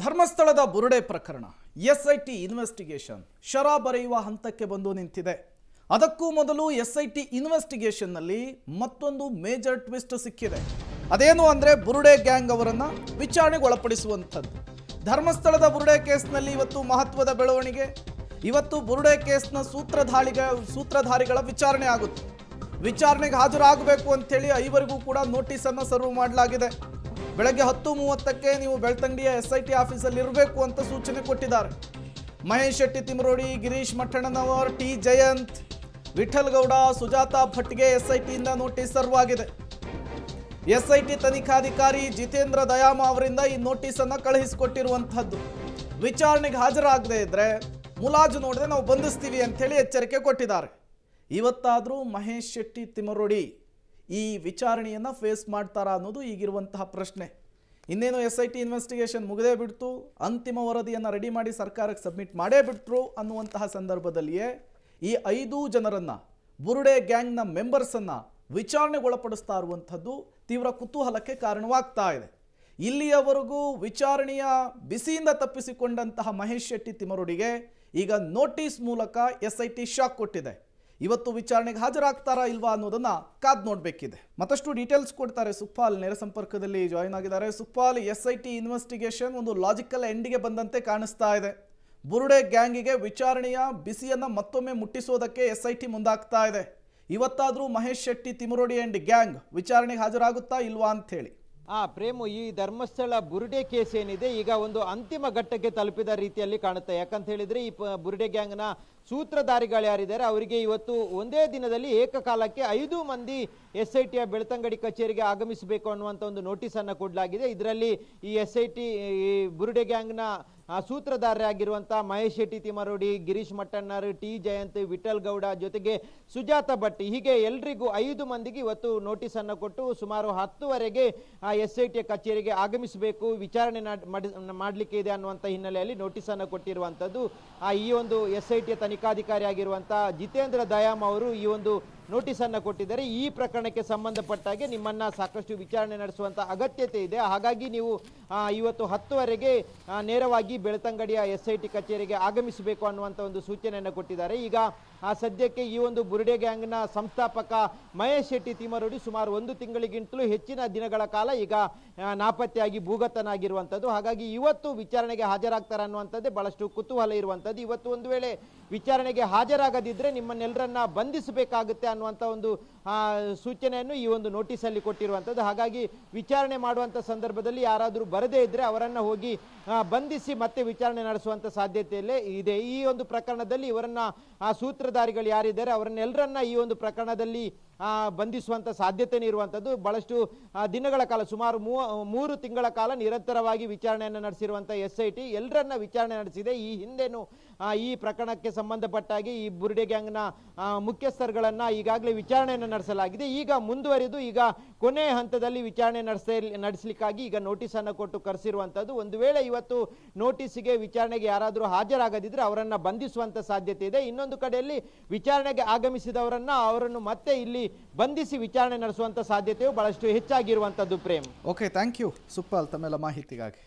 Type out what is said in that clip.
ಧರ್ಮಸ್ಥಳದ ಬುರುಡೆ ಪ್ರಕರಣ SIT investigation ಶರ ಬರೆಯುವ ಹಂತಕ್ಕೆ ಬಂದು ನಿಂತಿದೆ. ಅದಕ್ಕೂ ಮೊದಲು ಎಸ್ಐಟಿ ಇನ್ವೆಸ್ಟಿಗೇಷನ್ನಲ್ಲಿ ಮತ್ತೊಂದು ಮೇಜರ್ ಟ್ವಿಸ್ಟ್ ಸಿಕ್ಕಿದೆ. ಅದೇನು ಅಂದರೆ ಬುರುಡೆ ಗ್ಯಾಂಗ್ ಅವರನ್ನು ವಿಚಾರಣೆಗೆ ಒಳಪಡಿಸುವಂಥದ್ದು. ಧರ್ಮಸ್ಥಳದ ಬುರುಡೆ ಕೇಸ್ನಲ್ಲಿ ಇವತ್ತು ಮಹತ್ವದ ಬೆಳವಣಿಗೆ. ಇವತ್ತು ಬುರುಡೆ ಕೇಸ್ನ ಸೂತ್ರಧಾರಿಗಳ ವಿಚಾರಣೆ ಆಗುತ್ತೆ. ವಿಚಾರಣೆಗೆ ಹಾಜರಾಗಬೇಕು ಅಂತೇಳಿ ಐವರಿಗೂ ಕೂಡ ನೋಟಿಸನ್ನು ಸರ್ವ್ ಮಾಡಲಾಗಿದೆ. ಬೆಳಗ್ಗೆ 10:30ಕ್ಕೆ ನೀವು ಬೆಳ್ತಂಗಡಿಯ ಎಸ್ಐಟಿ ಆಫೀಸಲ್ಲಿ ಇರಬೇಕು ಅಂತ ಸೂಚನೆ ಕೊಟ್ಟಿದ್ದಾರೆ. ಮಹೇಶ್ ಶೆಟ್ಟಿ ತಿಮರೋಡಿ, ಗಿರೀಶ್ ಮಠಣ್ಣನವರ್, ಟಿ ಜಯಂತ್, ವಿಠಲ್ ಗೌಡ, ಸುಜಾತಾ ಭಟ್ಗೆ ಎಸ್ಐಟಿಯಿಂದ ನೋಟಿಸ್ ಸರ್ವ್ ಆಗಿದೆ. ಎಸ್ಐಟಿ ತನಿಖಾಧಿಕಾರಿ ಜಿತೇಂದ್ರ ದಯಾಮ ಅವರಿಂದ ಈ ನೋಟಿಸನ್ನು ಕಳುಹಿಸಿಕೊಟ್ಟಿರುವಂಥದ್ದು. ವಿಚಾರಣೆಗೆ ಹಾಜರಾಗದೇ ಇದ್ದರೆ ಮುಲಾಜು ನೋಡದೆ ನಾವು ಬಂಧಿಸ್ತೀವಿ ಅಂಥೇಳಿ ಎಚ್ಚರಿಕೆ ಕೊಟ್ಟಿದ್ದಾರೆ. ಇವತ್ತಾದರೂ ಮಹೇಶ್ ಶೆಟ್ಟಿ ತಿಮರೋಡಿ ಈ ವಿಚಾರಣೆಯನ್ನು ಫೇಸ್ ಮಾಡ್ತಾರಾ ಅನ್ನೋದು ಈಗಿರುವಂತಹ ಪ್ರಶ್ನೆ. ಇನ್ನೇನು ಎಸ್ಐಟಿ ಇನ್ವೆಸ್ಟಿಗೇಷನ್ ಮುಗಿದೇ ಬಿಡ್ತು, ಅಂತಿಮ ವರದಿಯನ್ನು ರೆಡಿ ಮಾಡಿ ಸರ್ಕಾರಕ್ಕೆ ಸಬ್ಮಿಟ್ ಮಾಡೇ ಬಿಟ್ರು ಅನ್ನುವಂತಹ ಸಂದರ್ಭದಲ್ಲಿಯೇ ಈ 5 ಜನರನ್ನು, ಬುರುಡೆ ಗ್ಯಾಂಗ್ನ ಮೆಂಬರ್ಸನ್ನು ವಿಚಾರಣೆಗೊಳಪಡಿಸ್ತಾ ಇರುವಂಥದ್ದು ತೀವ್ರ ಕುತೂಹಲಕ್ಕೆ ಕಾರಣವಾಗ್ತಾ ಇದೆ. ಇಲ್ಲಿಯವರೆಗೂ ವಿಚಾರಣೆಯ ಬಿಸಿಯಿಂದ ತಪ್ಪಿಸಿಕೊಂಡಂತಹ ಮಹೇಶ್ ಶೆಟ್ಟಿ ತಿಮರೋಡಿಗೆ ಈಗ ನೋಟಿಸ್ ಮೂಲಕ ಎಸ್ಐಟಿ ಶಾಕ್ ಕೊಟ್ಟಿದೆ. ಇವತ್ತು ವಿಚಾರಣೆಗೆ ಹಾಜರಾಗ್ತಾರಾ ಇಲ್ವಾ ಅನ್ನೋದನ್ನ ಕಾದ್ ನೋಡಬೇಕಿದೆ. ಮತ್ತಷ್ಟು ಡೀಟೇಲ್ಸ್ ಕೊಡ್ತಾರೆ ಸುಖಪಾಲ್, ನೇರ ಸಂಪರ್ಕದಲ್ಲಿ ಜಾಯಿನ್ ಆಗಿದ್ದಾರೆ. ಸುಖಪಾಲ್, ಎಸ್ಐಟಿ ಇನ್ವೆಸ್ಟಿಗೇಷನ್ ಒಂದು ಲಾಜಿಕಲ್ ಎಂಡಿಗೆ ಬಂದಂತೆ ಕಾಣಿಸ್ತಾ ಇದೆ. ಬುರುಡೆ ಗ್ಯಾಂಗಿಗೆ ವಿಚಾರಣೆಯ ಬಿಸಿಯನ್ನು ಮತ್ತೊಮ್ಮೆ ಮುಟ್ಟಿಸೋದಕ್ಕೆ ಎಸ್ಐಟಿ ಮುಂದಾಗ್ತಾ ಇದೆ. ಇವತ್ತಾದರೂ ಮಹೇಶ್ ಶೆಟ್ಟಿ ತಿಮರೋಡಿ ಅಂಡ್ ಗ್ಯಾಂಗ್ ವಿಚಾರಣೆಗೆ ಹಾಜರಾಗುತ್ತಾ ಇಲ್ವಾ ಅಂತ ಹೇಳಿ. ಪ್ರೇಮು, ಈ ಧರ್ಮಸ್ಥಳ ಬುರುಡೆ ಕೇಸ್ ಏನಿದೆ ಈಗ ಒಂದು ಅಂತಿಮ ಘಟ್ಟಕ್ಕೆ ತಲುಪಿದ ರೀತಿಯಲ್ಲಿ ಕಾಣುತ್ತೆ. ಯಾಕಂತ ಹೇಳಿದ್ರೆ ಈ ಬುರುಡೆ ಗ್ಯಾಂಗ್ನ ಸೂತ್ರಧಾರಿಗಳು ಯಾರಿದ್ದಾರೆ ಅವರಿಗೆ ಇವತ್ತು ಒಂದೇ ದಿನದಲ್ಲಿ ಏಕಕಾಲಕ್ಕೆ 5 ಮಂದಿ ಎಸ್ಐಟಿಯ ಬೆಳ್ತಂಗಡಿ ಕಚೇರಿಗೆ ಆಗಮಿಸಬೇಕು ಅನ್ನುವಂಥ ಒಂದು ನೋಟಿಸನ್ನು ಕೊಡಲಾಗಿದೆ. ಇದರಲ್ಲಿ ಈ ಎಸ್ಐಟಿ ಬುರುಡೆ ಗ್ಯಾಂಗ್ನ ಸೂತ್ರಧಾರರಾಗಿರುವಂಥ ಮಹೇಶ್ ಶೆಟ್ಟಿ ತಿಮರೋಡಿ, ಗಿರೀಶ್ ಮಠಣ್ಣರ್, ಟಿ ಜಯಂತ್, ವಿಠಲ್ ಗೌಡ ಜೊತೆಗೆ ಸುಜಾತಾ ಭಟ್, ಹೀಗೆ ಎಲ್ರಿಗೂ 5 ಮಂದಿಗೆ ಇವತ್ತು ನೋಟಿಸನ್ನು ಕೊಟ್ಟು ಸುಮಾರು 10ವರೆಗೆ ಎಸ್ಐಟಿಯ ಕಚೇರಿಗೆ ಆಗಮಿಸಬೇಕು, ವಿಚಾರಣೆ ಮಾಡಲಿಕ್ಕೆ ಇದೆ ಅನ್ನುವಂಥ ಹಿನ್ನೆಲೆಯಲ್ಲಿ ನೋಟಿಸನ್ನು ಕೊಟ್ಟಿರುವಂಥದ್ದು. ಈ ಒಂದು ಎಸ್ಐಟಿಯ ತನಿಖಾಧಿಕಾರಿ ಆಗಿರುವಂಥ ಜಿತೇಂದ್ರ ದಯಾಮ್ ಅವರು ಈ ಒಂದು ನೋಟಿಸನ್ನು ಕೊಟ್ಟಿದ್ದಾರೆ. ಈ ಪ್ರಕರಣಕ್ಕೆ ಸಂಬಂಧಪಟ್ಟಾಗೆ ನಿಮ್ಮನ್ನ ಸಾಕಷ್ಟು ವಿಚಾರಣೆ ನಡೆಸುವಂಥ ಅಗತ್ಯತೆ ಇದೆ, ಹಾಗಾಗಿ ನೀವು ಇವತ್ತು 10ವರೆಗೆ ನೇರವಾಗಿ ಬೆಳ್ತಂಗಡಿಯ ಎಸ್ಐಟಿ ಕಚೇರಿಗೆ ಆಗಮಿಸಬೇಕು ಅನ್ನುವಂಥ ಒಂದು ಸೂಚನೆಯನ್ನು ಕೊಟ್ಟಿದ್ದಾರೆ. ಈಗ ಸದ್ಯಕ್ಕೆ ಈ ಒಂದು ಬುರುಡೆ ಗ್ಯಾಂಗ್ನ ಸಂಸ್ಥಾಪಕ ಮಹೇಶ್ ಶೆಟ್ಟಿ ತಿಮರೋಡಿ ಸುಮಾರು 1 ತಿಂಗಳಿಗಿಂತಲೂ ಹೆಚ್ಚಿನ ದಿನಗಳ ಕಾಲ ಈಗ ನಾಪತ್ತೆಯಾಗಿ ಭೂಗತನಾಗಿರುವಂಥದ್ದು. ಹಾಗಾಗಿ ಇವತ್ತು ವಿಚಾರಣೆಗೆ ಹಾಜರಾಗ್ತಾರೆ ಅನ್ನುವಂಥದ್ದೇ ಬಹಳಷ್ಟು ಕುತೂಹಲ ಇರುವಂಥದ್ದು. ಇವತ್ತು ಒಂದು ವೇಳೆ ವಿಚಾರಣೆಗೆ ಹಾಜರಾಗದಿದ್ದರೆ ನಿಮ್ಮನ್ನೆಲ್ಲರನ್ನ ಬಂಧಿಸಬೇಕಾಗುತ್ತೆ ಅನ್ನುವಂಥ ಒಂದು ಸೂಚನೆಯನ್ನು ಈ ಒಂದು ನೋಟಿಸಲ್ಲಿ ಕೊಟ್ಟಿರುವಂಥದ್ದು. ಹಾಗಾಗಿ ವಿಚಾರಣೆ ಮಾಡುವಂಥ ಸಂದರ್ಭದಲ್ಲಿ ಯಾರಾದರೂ ಬರದೇ ಇದ್ದರೆ ಅವರನ್ನು ಹೋಗಿ ಬಂಧಿಸಿ ಮತ್ತೆ ವಿಚಾರಣೆ ನಡೆಸುವಂಥ ಸಾಧ್ಯತೆಯಲ್ಲೇ ಇದೆ. ಈ ಒಂದು ಪ್ರಕರಣದಲ್ಲಿ ಇವರನ್ನ ಸೂತ್ರಧಾರಿಗಳು ಯಾರಿದ್ದಾರೆ ಅವರನ್ನೆಲ್ಲರನ್ನ ಈ ಒಂದು ಪ್ರಕರಣದಲ್ಲಿ ಬಂಧಿಸುವಂಥ ಸಾಧ್ಯತೆನೇ ಇರುವಂಥದ್ದು. ಬಹಳಷ್ಟು ದಿನಗಳ ಕಾಲ, ಸುಮಾರು 3 ತಿಂಗಳ ಕಾಲ ನಿರಂತರವಾಗಿ ವಿಚಾರಣೆಯನ್ನು ನಡೆಸಿರುವಂಥ ಎಸ್ಐಟಿ ಎಲ್ಲರನ್ನ ವಿಚಾರಣೆ ನಡೆಸಿದೆ. ಈ ಹಿಂದೆನೂ ಈ ಪ್ರಕರಣಕ್ಕೆ ಸಂಬಂಧಪಟ್ಟಾಗಿ ಈ ಬುರುಡೆ ಗ್ಯಾಂಗ್ನ ಮುಖ್ಯಸ್ಥರುಗಳನ್ನು ಈಗಾಗಲೇ ವಿಚಾರಣೆಯನ್ನು ನಡೆಸಲಾಗಿದೆ. ಈಗ ಮುಂದುವರಿದು ಈಗ ಕೊನೆಯ ಹಂತದಲ್ಲಿ ವಿಚಾರಣೆ ನಡೆಸಲಿಕ್ಕಾಗಿ ಈಗ ನೋಟಿಸನ್ನು ಕೊಟ್ಟು ಕರೆಸಿರುವಂಥದ್ದು. ಒಂದು ವೇಳೆ ಇವತ್ತು ನೋಟಿಸಿಗೆ ವಿಚಾರಣೆಗೆ ಯಾರಾದರೂ ಹಾಜರಾಗದಿದ್ದರೆ ಅವರನ್ನು ಬಂಧಿಸುವಂಥ ಸಾಧ್ಯತೆ ಇದೆ. ಇನ್ನೊಂದು ಕಡೆಯಲ್ಲಿ ವಿಚಾರಣೆಗೆ ಅವರನ್ನು ಮತ್ತೆ ಇಲ್ಲಿ ಬಂಧಿಸಿ ವಿಚಾರಣೆ ನಡೆಸುವಂಥ ಸಾಧ್ಯತೆಯು ಬಹಳಷ್ಟು ಹೆಚ್ಚಾಗಿರುವಂಥದ್ದು. Prem, okay, thank you Sukhpal ತಮ್ಮೆಲ್ಲ ಮಾಹಿತಿಗಾಗಿ.